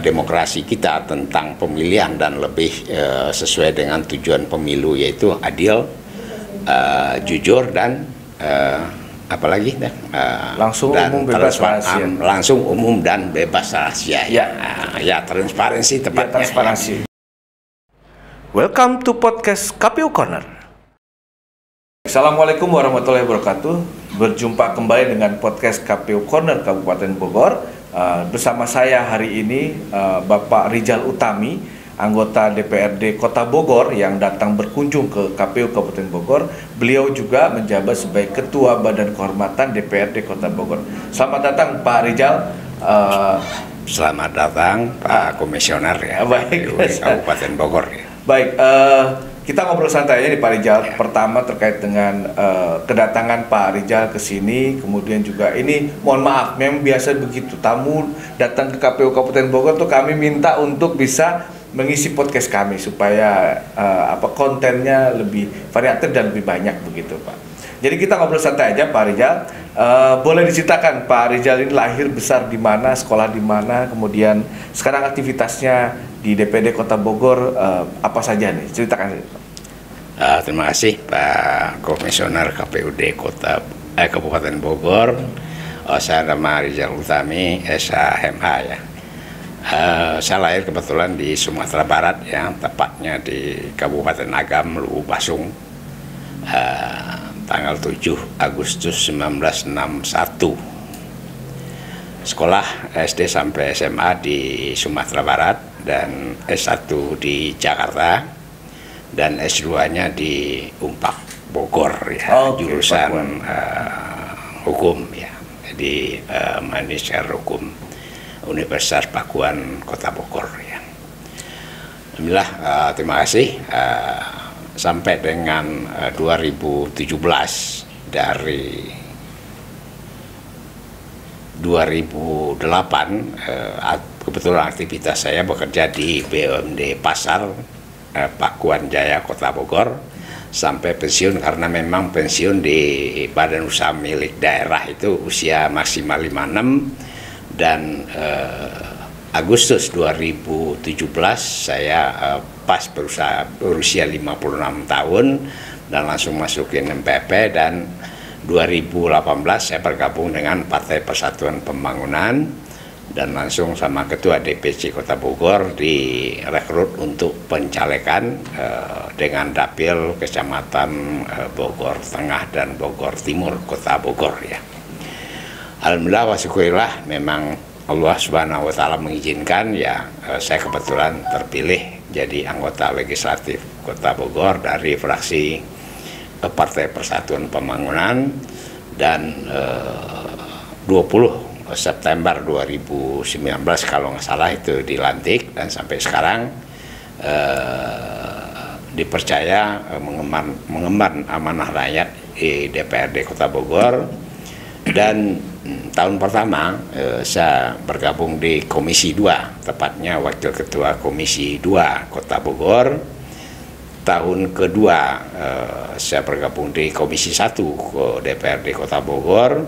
demokrasi kita tentang pemilihan dan lebih sesuai dengan tujuan pemilu, yaitu adil, jujur, dan apalagi langsung umum bebas rahasia. Langsung umum dan bebas rahasia. Ya, transparansi tepatnya. Transparansi. Welcome to podcast KPU Corner. Assalamualaikum warahmatullahi wabarakatuh. Berjumpa kembali dengan podcast KPU Corner Kabupaten Bogor. Bersama saya hari ini Bapak Rijal Utami, anggota DPRD Kota Bogor yang datang berkunjung ke KPU Kabupaten Bogor. Beliau juga menjabat sebagai Ketua Badan Kehormatan DPRD Kota Bogor. Selamat datang Pak Rijal. Selamat datang Pak Komisioner ya, baik. Kabupaten Bogor ya. Baik, kita ngobrol santai aja nih Pak Rijal. Pertama terkait dengan kedatangan Pak Rijal ke sini, kemudian juga ini mohon maaf, memang biasa begitu tamu datang ke KPU Kabupaten Bogor tuh kami minta untuk bisa mengisi podcast kami supaya kontennya lebih variatif dan lebih banyak begitu Pak. Jadi kita ngobrol santai aja Pak Rijal. Boleh diceritakan Pak Rijal ini lahir besar di mana, sekolah di mana, kemudian sekarang aktivitasnya di DPD Kota Bogor apa saja nih? Ceritakan. Terima kasih Pak Komisioner KPUD Kabupaten Bogor. Saya nama Rijal Utami, SHMA ya. Saya lahir kebetulan di Sumatera Barat ya, tepatnya di Kabupaten Agam, Luwu Basung, tanggal 7 Agustus 1961. Sekolah SD sampai SMA di Sumatera Barat dan S1 di Jakarta dan S2-nya di Unpad Bogor ya, jurusan hukum ya, di Magister Hukum Universitas Pakuan Kota Bogor ya. Alhamdulillah, terima kasih. Sampai dengan 2017, dari 2008 kebetulan aktivitas saya bekerja di BUMD Pasar Pakuan Jaya Kota Bogor sampai pensiun, karena memang pensiun di badan usaha milik daerah itu usia maksimal 56, dan Agustus 2017 saya pas berusia 56 tahun dan langsung masukin MPP, dan 2018 saya bergabung dengan Partai Persatuan Pembangunan dan langsung sama Ketua DPC Kota Bogor direkrut untuk pencalekan dengan dapil Kecamatan Bogor Tengah dan Bogor Timur Kota Bogor ya. Alhamdulillah wa syukurillah, memang Allah Subhanahu wa Ta'ala mengizinkan ya, saya kebetulan terpilih jadi anggota legislatif Kota Bogor dari fraksi Partai Persatuan Pembangunan, dan 20 September 2019 kalau nggak salah itu dilantik, dan sampai sekarang dipercaya mengemban amanah rakyat di DPRD Kota Bogor. Dan tahun pertama saya bergabung di Komisi 2, tepatnya Wakil Ketua Komisi 2 Kota Bogor. Tahun kedua saya bergabung di Komisi 1 ke DPRD Kota Bogor.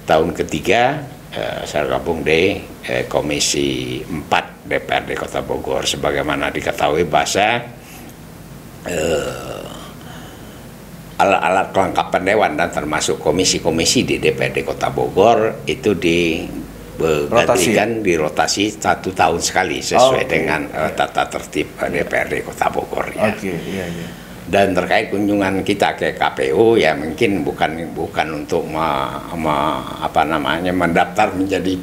Tahun ketiga saya gabung di Komisi 4 DPRD Kota Bogor. Sebagaimana diketahui bahasa alat-alat kelengkapan dewan dan termasuk komisi-komisi di DPRD Kota Bogor itu digantikan, dirotasi 1 tahun sekali sesuai dengan tata tertib DPRD Kota Bogor ya. Iya. Dan terkait kunjungan kita ke KPU ya, mungkin bukan untuk mendaftar menjadi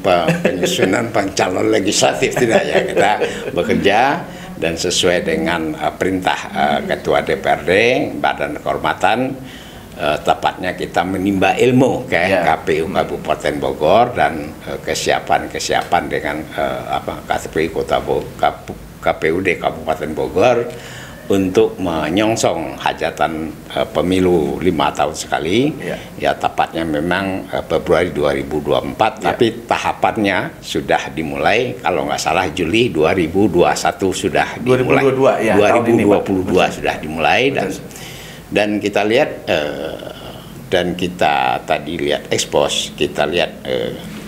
penyusunan pencalon legislatif, tidak ya. Kita bekerja dan sesuai dengan perintah Ketua DPRD Badan Kehormatan, tepatnya kita menimba ilmu ke KPU Kabupaten Bogor dan kesiapan dengan KPUD Kabupaten Bogor untuk menyongsong hajatan pemilu 5 tahun sekali ya, tepatnya memang Februari 2024 tapi tahapannya sudah dimulai kalau nggak salah Juli 2021 sudah dimulai. 2022 sudah dimulai, dan kita lihat dan kita tadi lihat ekspos, kita lihat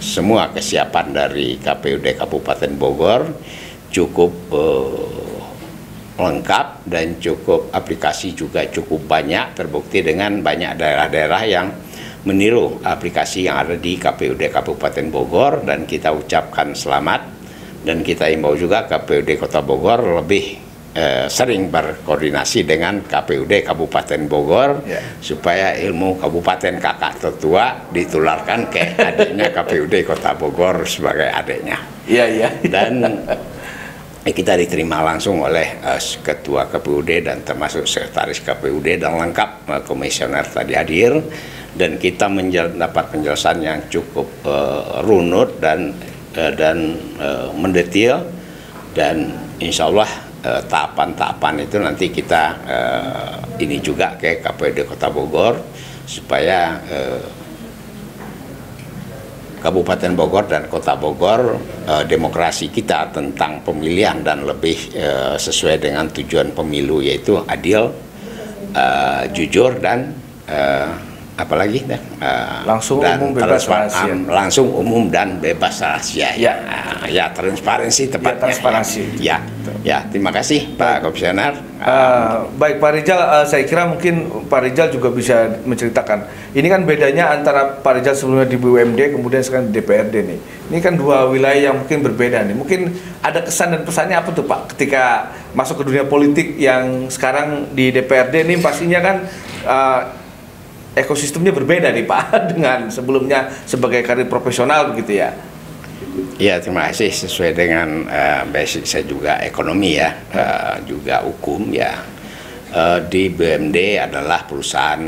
semua kesiapan dari KPUD Kabupaten Bogor cukup lengkap dan cukup aplikasi juga cukup banyak, terbukti dengan banyak daerah-daerah yang meniru aplikasi yang ada di KPUD Kabupaten Bogor, dan kita ucapkan selamat dan kita imbau juga KPUD Kota Bogor lebih sering berkoordinasi dengan KPUD Kabupaten Bogor supaya ilmu kabupaten kakak tetua ditularkan ke adiknya KPUD Kota Bogor sebagai adiknya. Dan kita diterima langsung oleh Ketua KPUD dan termasuk Sekretaris KPUD dan lengkap komisioner tadi hadir, dan kita mendapat penjelasan yang cukup runut dan mendetail, dan insya Allah tahapan-tahapan itu nanti kita ini juga ke KPUD Kota Bogor supaya Kabupaten Bogor dan Kota Bogor demokrasi kita tentang pemilihan dan lebih sesuai dengan tujuan pemilu, yaitu adil, jujur, dan apalagi langsung dan umum, bebas rahasia. Langsung umum dan bebas rahasia. Ya, transparansi tepatnya. Transparansi. Ya, terima kasih Pak Komisioner. Baik Pak Rijal, saya kira mungkin Pak Rijal juga bisa menceritakan. Ini kan bedanya antara Pak Rijal sebelumnya di BUMD kemudian sekarang di DPRD nih. Ini kan dua wilayah yang mungkin berbeda nih. Mungkin ada kesan dan pesannya apa tuh Pak ketika masuk ke dunia politik yang sekarang di DPRD nih, pastinya kan ekosistemnya berbeda nih Pak dengan sebelumnya sebagai karir profesional begitu ya. Ya, terima kasih. Sesuai dengan basic saya juga ekonomi ya, juga hukum ya. Di BUMD adalah perusahaan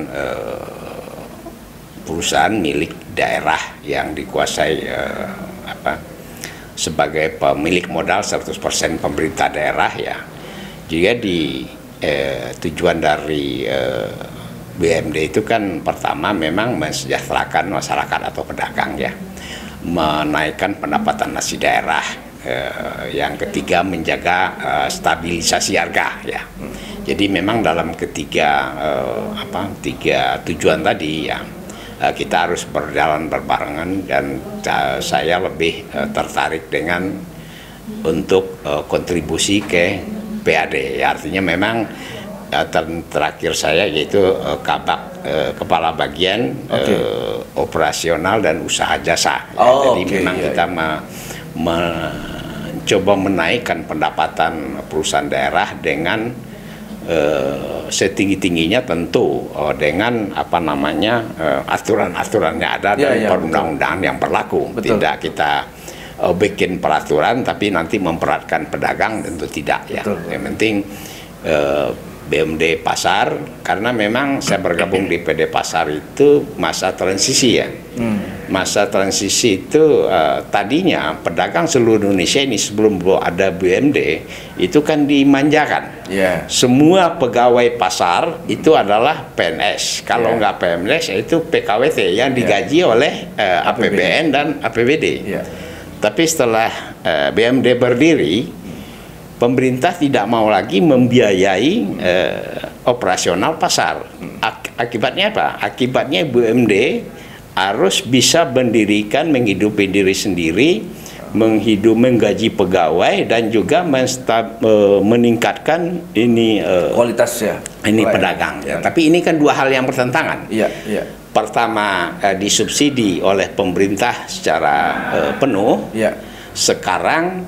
milik daerah yang dikuasai sebagai pemilik modal 100% pemerintah daerah ya. Jika tujuan dari BUMD itu kan pertama memang mensejahterakan masyarakat atau pedagang ya, menaikkan pendapatan nasi daerah, yang ketiga menjaga stabilisasi harga ya. Jadi memang dalam tiga tujuan tadi ya, kita harus berjalan berbarengan, dan saya lebih tertarik dengan untuk kontribusi ke PAD ya, artinya memang terakhir saya yaitu kepala bagian operasional dan usaha jasa. Jadi memang kita mencoba menaikkan pendapatan perusahaan daerah dengan setinggi-tingginya tentu dengan aturan-aturannya ada dan perundang-undangan yang berlaku. Tidak kita bikin peraturan tapi nanti memperatkan pedagang, tentu tidak ya. Yang penting BUMD Pasar, karena memang saya bergabung di PD Pasar itu masa transisi ya. Masa transisi itu tadinya pedagang seluruh Indonesia ini sebelum ada BUMD itu kan dimanjakan. Semua pegawai pasar itu adalah PNS. Kalau nggak PNS itu PKWT yang digaji oleh APBN dan APBD. Tapi setelah BUMD berdiri, pemerintah tidak mau lagi membiayai operasional pasar. Akibatnya apa? Akibatnya BUMD harus bisa menghidupi diri sendiri, menggaji pegawai, dan juga meningkatkan kualitasnya. Ini pedagang. Tapi ini kan dua hal yang bertentangan. Pertama disubsidi oleh pemerintah secara penuh. Sekarang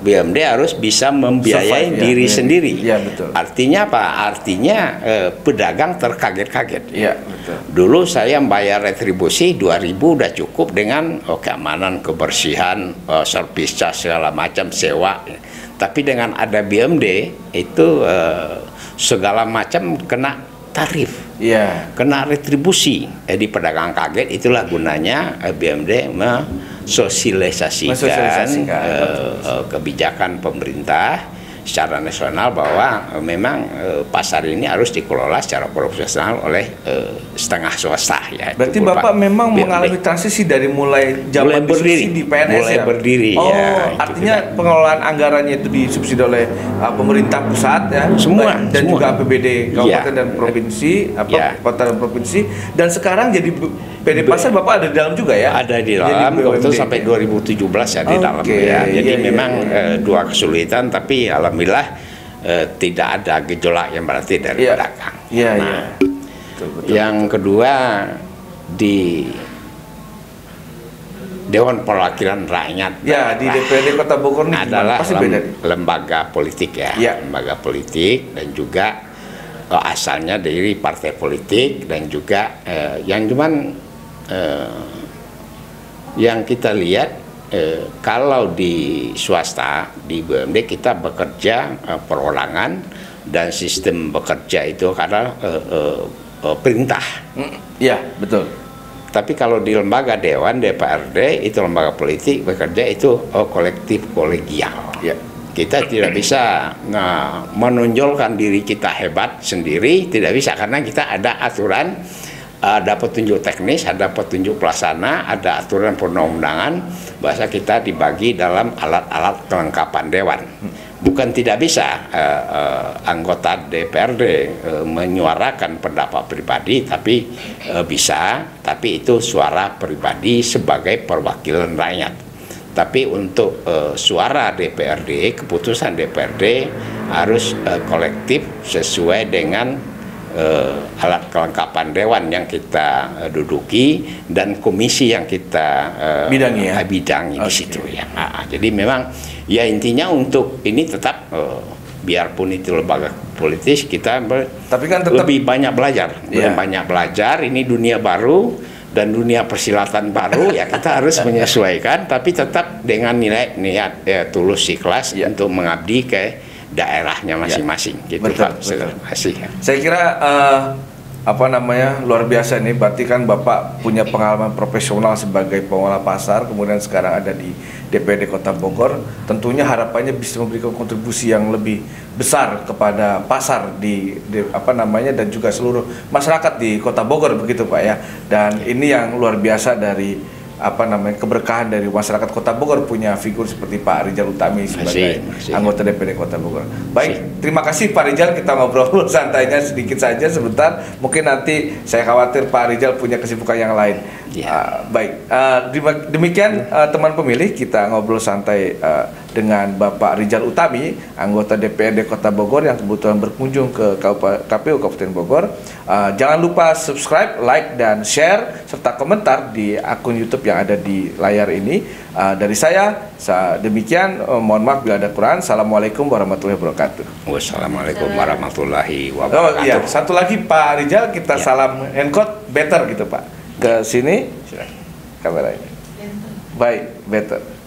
BUMD harus bisa membiayai diri sendiri. Artinya apa? Artinya pedagang terkaget-kaget. Dulu saya membayar retribusi 2.000 udah cukup dengan keamanan, kebersihan, servis cas segala macam, sewa. Tapi dengan ada BUMD itu segala macam kena tarif, kena retribusi. Jadi pedagang kaget. Itulah gunanya BUMD sosialisasikan kebijakan pemerintah secara nasional bahwa memang pasar ini harus dikelola secara profesional oleh setengah swasta ya. Berarti Bapak memang mengalami transisi dari mulai zaman disubsidi PNS berdiri. Artinya pengelolaan anggarannya itu disubsidi oleh pemerintah pusat ya, dan juga APBD kabupaten dan provinsi, kota dan provinsi, dan sekarang jadi PD Pasar Bapak ada di dalam juga ya? Ada di Jadi dalam, BUMD. itu sampai 2017 ya di dalam Oke, ya. Jadi iya, memang iya. dua kesulitan, tapi alhamdulillah tidak ada gejolak yang berarti dari Iya. pedagang. Iya, Nah, iya. Betul. yang kedua di Dewan Perwakilan Rakyat Ya, di DPRD Kota Bogor ini gimana? adalah Pasti beda nih. lembaga politik ya, Iya. lembaga politik, dan juga asalnya dari partai politik, dan juga yang cuman yang kita lihat kalau di swasta, di BUMD kita bekerja perorangan, dan sistem bekerja itu karena perintah. Iya, betul. Tapi kalau di lembaga dewan DPRD itu lembaga politik bekerja itu kolektif kolegial. Ya. Kita tidak bisa menonjolkan diri kita hebat sendiri, tidak bisa, karena kita ada aturan, ada petunjuk teknis, ada petunjuk pelaksana, ada aturan perundang-undangan, bahasa kita dibagi dalam alat-alat kelengkapan dewan. Bukan tidak bisa anggota DPRD menyuarakan pendapat pribadi, tapi bisa, tapi itu suara pribadi sebagai perwakilan rakyat. Tapi untuk suara DPRD, keputusan DPRD harus kolektif sesuai dengan alat kelengkapan dewan yang kita duduki dan komisi yang kita bidangi ya? Bidangi di situ ya. Jadi memang ya intinya untuk ini tetap biarpun itu lembaga politis, kita Tapi kan tetap lebih banyak belajar, banyak belajar. Ini dunia baru dan dunia persilatan baru ya, kita harus menyesuaikan, tapi tetap dengan niat tulus ikhlas untuk mengabdi ke daerahnya masing-masing gitu. Betul, Pak. betul. Terima kasih. Saya kira luar biasa nih, berarti kan Bapak punya pengalaman profesional sebagai pengelola pasar, kemudian sekarang ada di DPRD Kota Bogor. Tentunya harapannya bisa memberikan kontribusi yang lebih besar kepada pasar dan juga seluruh masyarakat di Kota Bogor, begitu Pak ya. Dan ini yang luar biasa dari keberkahan dari masyarakat Kota Bogor punya figur seperti Pak Rijal Utami sebagai anggota DPRD Kota Bogor. Baik, terima kasih Pak Rijal, kita ngobrol santainya sedikit saja sebentar. Mungkin nanti saya khawatir Pak Rijal punya kesibukan yang lain. Baik, demikian teman pemilih, kita ngobrol santai dengan Bapak Rijal Utami, anggota DPRD Kota Bogor yang kebetulan berkunjung ke KPU Kabupaten Bogor. Jangan lupa subscribe, like, dan share serta komentar di akun YouTube yang ada di layar ini. Dari saya demikian, mohon maaf bila ada kurang. Assalamualaikum warahmatullahi wabarakatuh. Wassalamualaikum warahmatullahi wabarakatuh. Iya, satu lagi Pak Rijal, kita salam handcode better gitu Pak. Ke sini, kamera ini. Baik, better.